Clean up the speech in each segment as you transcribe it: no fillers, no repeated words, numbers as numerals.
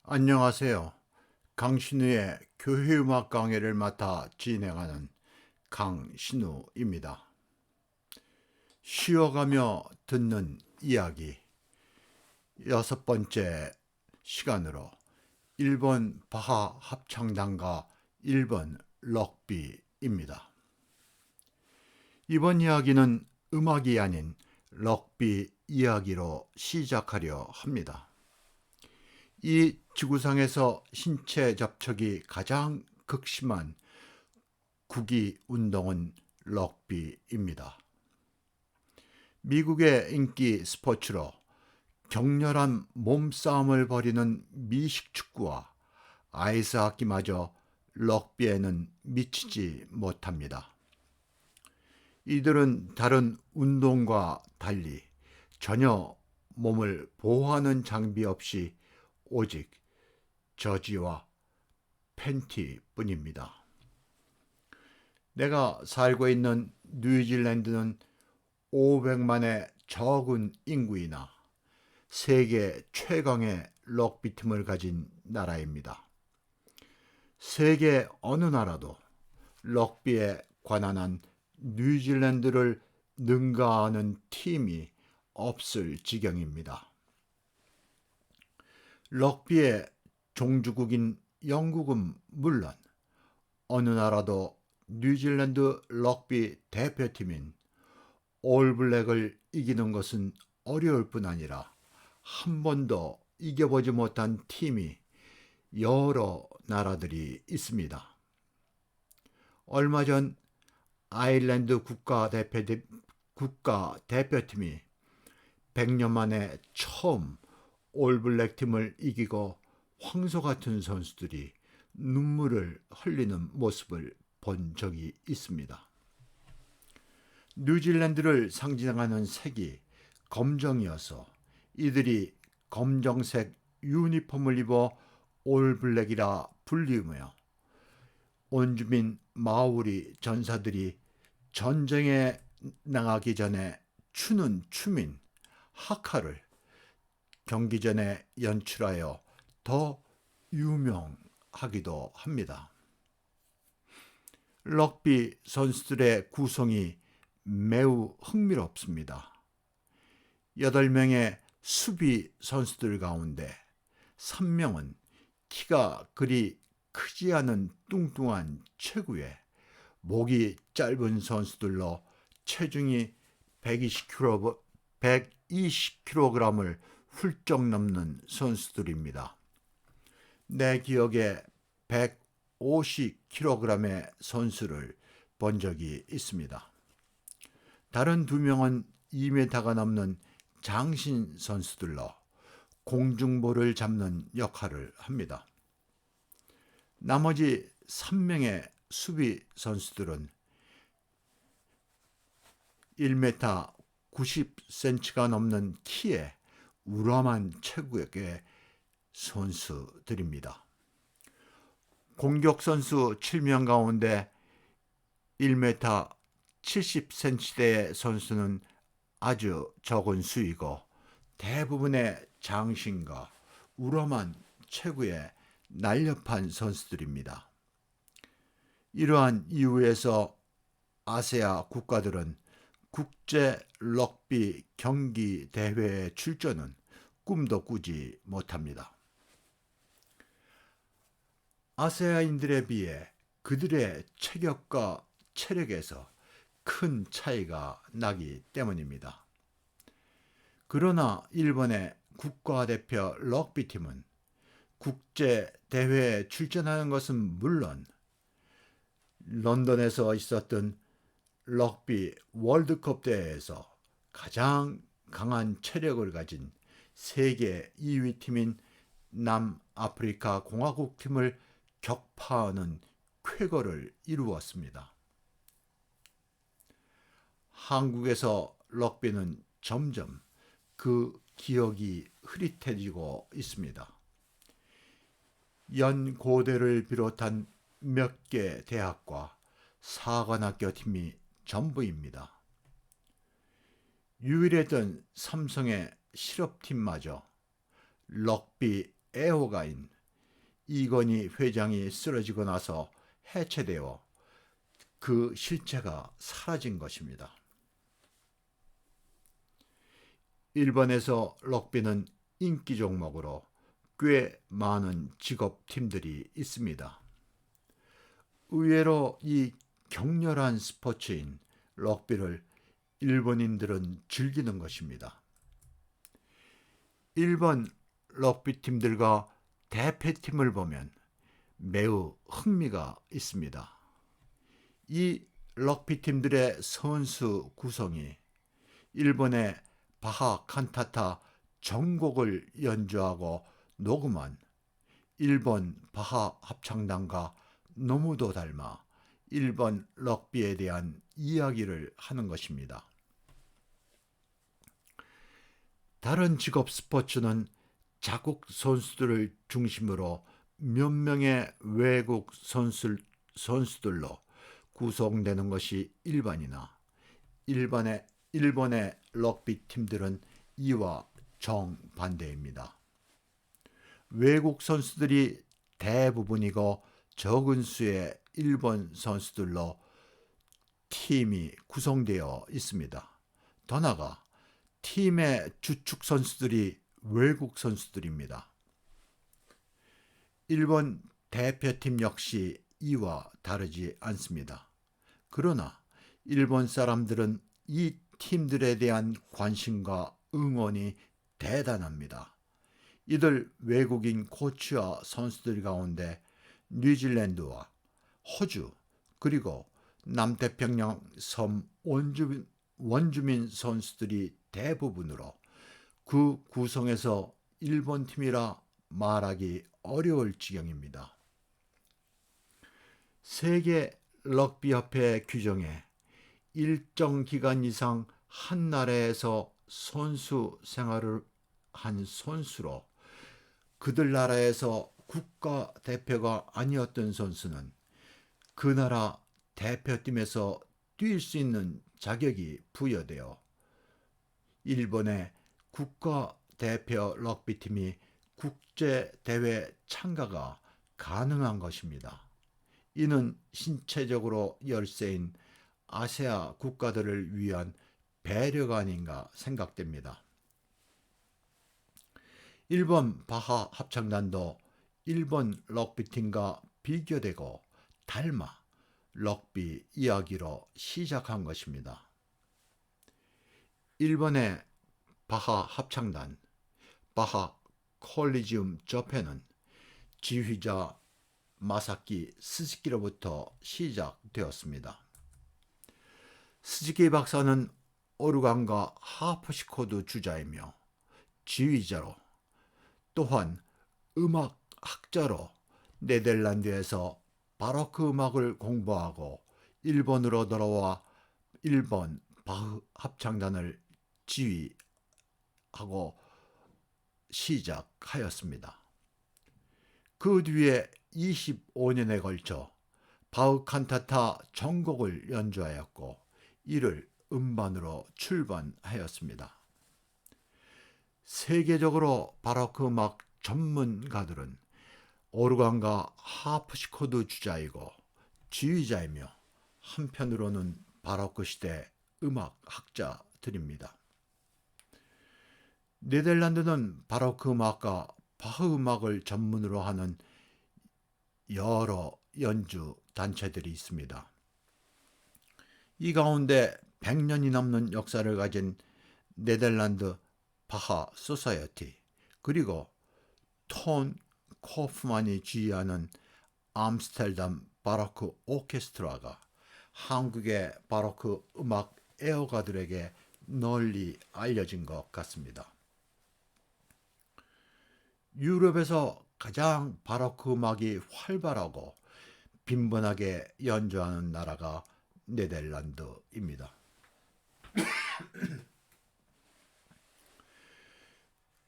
안녕하세요. 강신우의 교회음악 강해를 맡아 진행하는 강신우입니다. 쉬어가며 듣는 이야기 6번째 시간으로 1번 바하 합창단과 1번 럭비입니다. 이번 이야기는 음악이 아닌 럭비 이야기로 시작하려 합니다. 이 지구상에서 신체 접촉이 가장 극심한 구기 운동은 럭비입니다. 미국의 인기 스포츠로 격렬한 몸싸움을 벌이는 미식 축구와 아이스하키마저 럭비에는 미치지 못합니다. 이들은 다른 운동과 달리 전혀 몸을 보호하는 장비 없이 오직 저지와 팬티뿐입니다. 내가 살고 있는 뉴질랜드는 500만의 적은 인구이나 세계 최강의 럭비팀을 가진 나라입니다. 세계 어느 나라도 럭비에 관한 한 뉴질랜드를 능가하는 팀이 없을 지경입니다. 럭비의 종주국인 영국은 물론 어느 나라도 뉴질랜드 럭비 대표팀인 올블랙을 이기는 것은 어려울 뿐 아니라 한 번도 이겨보지 못한 팀이 여러 나라들이 있습니다. 얼마 전 아일랜드 국가대표팀이 100년 만에 처음 올블랙 팀을 이기고 황소 같은 선수들이 눈물을 흘리는 모습을 본 적이 있습니다. 뉴질랜드를 상징하는 색이 검정이어서 이들이 검정색 유니폼을 입어 올블랙이라 불리우며 온주민 마오리 전사들이 전쟁에 나가기 전에 추는 춤인 하카를 경기 전에 연출하여 더 유명하기도 합니다. 럭비 선수들의 구성이 매우 흥미롭습니다. 8명의 수비 선수들 가운데 3명은 키가 그리 크지 않은 뚱뚱한 체구에 목이 짧은 선수들로 체중이 120kg을 훌쩍 넘는 선수들입니다. 내 기억에 150kg의 선수를 본 적이 있습니다. 다른 2명은 2m가 넘는 장신 선수들로 공중볼을 잡는 역할을 합니다. 나머지 3명의 수비 선수들은 1m 90cm가 넘는 키에 우람한 체구의 선수들입니다. 공격 선수 7명 가운데 1m 70cm대의 선수는 아주 적은 수이고 대부분의 장신과 우람한 체구의 날렵한 선수들입니다. 이러한 이유에서 아세아 국가들은 국제 럭비 경기 대회에 출전은 꿈도 꾸지 못합니다. 아세아인들에 비해 그들의 체격과 체력에서 큰 차이가 나기 때문입니다. 그러나 일본의 국가대표 럭비팀은 국제 대회에 출전하는 것은 물론 런던에서 있었던 럭비 월드컵 대회에서 가장 강한 체력을 가진 세계 2위 팀인 남아프리카 공화국 팀을 격파하는 쾌거를 이루었습니다. 한국에서 럭비는 점점 그 기억이 흐릿해지고 있습니다. 연고대를 비롯한 몇 개 대학과 사관학교 팀이 전부입니다. 유일했던 삼성의 실업팀마저 럭비 애호가인 이건희 회장이 쓰러지고 나서 해체되어 그 실체가 사라진 것입니다. 일본에서 럭비는 인기 종목으로 꽤 많은 직업팀들이 있습니다. 의외로 이 격렬한 스포츠인 럭비를 일본인들은 즐기는 것입니다. 일본 럭비팀들과 대표팀을 보면 매우 흥미가 있습니다. 이 럭비팀들의 선수 구성이 일본의 바하 칸타타 전곡을 연주하고 녹음한 일본 바하 합창단과 너무도 닮아 일본 럭비에 대한 이야기를 하는 것입니다. 다른 직업 스포츠는 자국 선수들을 중심으로 몇 명의 외국 선수들로 구성되는 것이 일반이나 일본의 럭비 팀들은 이와 정반대입니다. 외국 선수들이 대부분이고 적은 수의 일본 선수들로 팀이 구성되어 있습니다. 더 나아가 팀의 주축 선수들이 외국 선수들입니다. 일본 대표팀 역시 이와 다르지 않습니다. 그러나 일본 사람들은 이 팀들에 대한 관심과 응원이 대단합니다. 이들 외국인 코치와 선수들 가운데 뉴질랜드와 호주 그리고 남태평양 섬 원주민 선수들이 대부분으로 그 구성에서 일본 팀이라 말하기 어려울 지경입니다. 세계 럭비협회 규정에 일정 기간 이상 한 나라에서 선수 생활을 한 선수로 그들 나라에서 국가대표가 아니었던 선수는 그 나라 대표팀에서 뛸 수 있는 자격이 부여되어 일본의 국가대표 럭비팀이 국제대회 참가가 가능한 것입니다. 이는 신체적으로 열세인 아시아 국가들을 위한 배려가 아닌가 생각됩니다. 일본 바하 합창단도 일본 럭비팀과 비교되고 닮아 럭비 이야기로 시작한 것입니다. 일본의 바하 합창단 바하 콜리지움 저펜은 지휘자 마사키 스즈키로부터 시작되었습니다. 스즈키 박사는 오르간과 하프시코드 주자이며 지휘자로 또한 음악학자로 네덜란드에서 바로크 음악을 공부하고 일본으로 돌아와 일본 바흐 합창단을 지휘하고 시작하였습니다. 그 뒤에 25년에 걸쳐 바흐 칸타타 전곡을 연주하였고 이를 음반으로 출판하였습니다. 세계적으로 바로크 음악 전문가들은 오르간과 하프시코드 주자이고 지휘자이며 한편으로는 바로크 시대 음악학자들입니다. 네덜란드는 바로크 음악과 바흐 음악을 전문으로 하는 여러 연주 단체들이 있습니다. 이 가운데 100년이 넘는 역사를 가진 네덜란드 바하 소사이어티 그리고 톤 코프만이 지휘하는 암스테르담 바로크 오케스트라가 한국의 바로크 음악 애호가들에게 널리 알려진 것 같습니다. 유럽에서 가장 바로크 음악이 활발하고 빈번하게 연주하는 나라가 네덜란드입니다.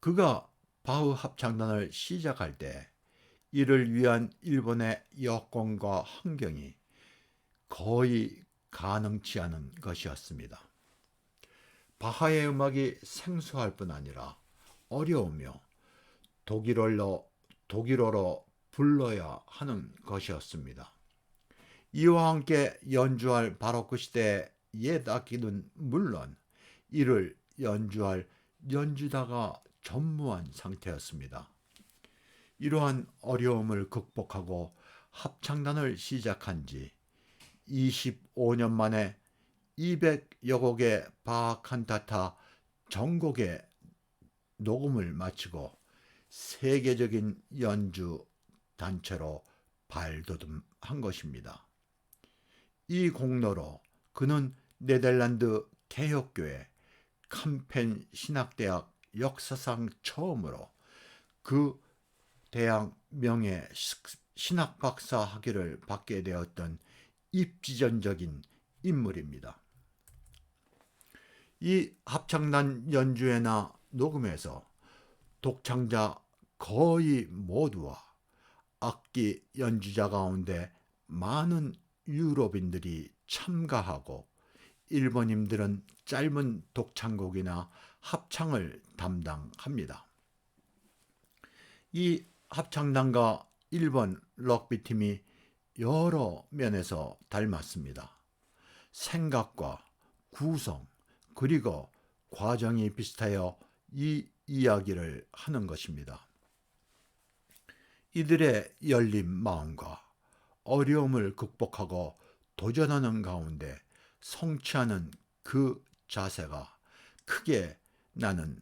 그가 바흐 합창단을 시작할 때 이를 위한 일본의 여건과 환경이 거의 가능치 않은 것이었습니다. 바하의 음악이 생소할 뿐 아니라 어려우며 독일어로 불러야 하는 것이었습니다. 이와 함께 연주할 바로 그 시대의 옛 악기는 물론 이를 연주할 연주자가 전무한 상태였습니다. 이러한 어려움을 극복하고 합창단을 시작한 지 25년 만에 200여 곡의 바하 칸타타 전곡의 녹음을 마치고 세계적인 연주 단체로 발돋움한 것입니다. 이 공로로 그는 네덜란드 개혁교회 캄펜 신학대학 역사상 처음으로 그 대학 명예 신학박사 학위를 받게 되었던 입지전적인 인물입니다. 이 합창단 연주회나 녹음에서 독창자 거의 모두와 악기 연주자 가운데 많은 유럽인들이 참가하고 일본인들은 짧은 독창곡이나 합창을 담당합니다. 이 합창단과 일본 럭비팀이 여러 면에서 닮았습니다. 생각과 구성 그리고 과정이 비슷하여 이 이야기를 하는 것입니다. 이들의 열린 마음과 어려움을 극복하고 도전하는 가운데 성취하는 그 자세가 크게 나는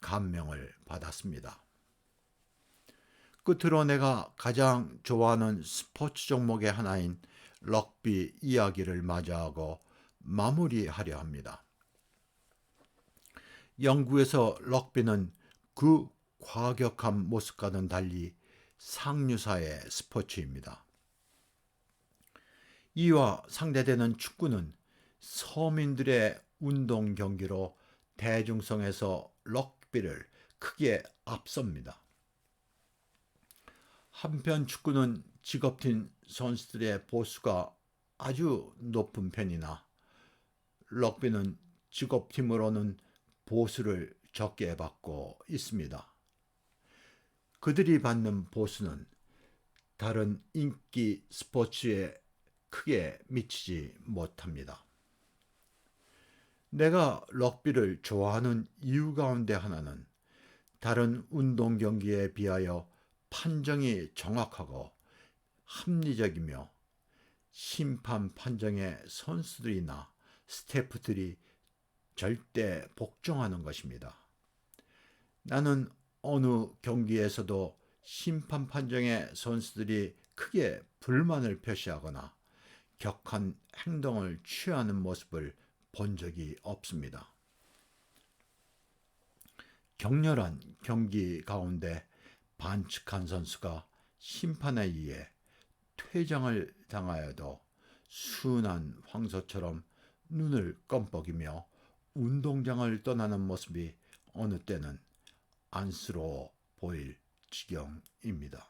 감명을 받았습니다. 끝으로 내가 가장 좋아하는 스포츠 종목의 하나인 럭비 이야기를 맞이하고 마무리하려 합니다. 영국에서 럭비는 그 과격한 모습과는 달리 상류사의 스포츠입니다. 이와 상대되는 축구는 서민들의 운동 경기로 대중성에서 럭비를 크게 앞섭니다. 한편 축구는 직업팀 선수들의 보수가 아주 높은 편이나 럭비는 직업팀으로는 보수를 적게 받고 있습니다. 그들이 받는 보수는 다른 인기 스포츠에 크게 미치지 못합니다. 내가 럭비를 좋아하는 이유 가운데 하나는 다른 운동 경기에 비하여 판정이 정확하고 합리적이며 심판 판정에 선수들이나 스태프들이 절대 복종하는 것입니다. 나는 어느 경기에서도 심판 판정에 선수들이 크게 불만을 표시하거나 격한 행동을 취하는 모습을 본 적이 없습니다. 격렬한 경기 가운데 반칙한 선수가 심판에 의해 퇴장을 당하여도 순한 황소처럼 눈을 껌뻑이며 운동장을 떠나는 모습이 어느 때는 안쓰러워 보일 지경입니다.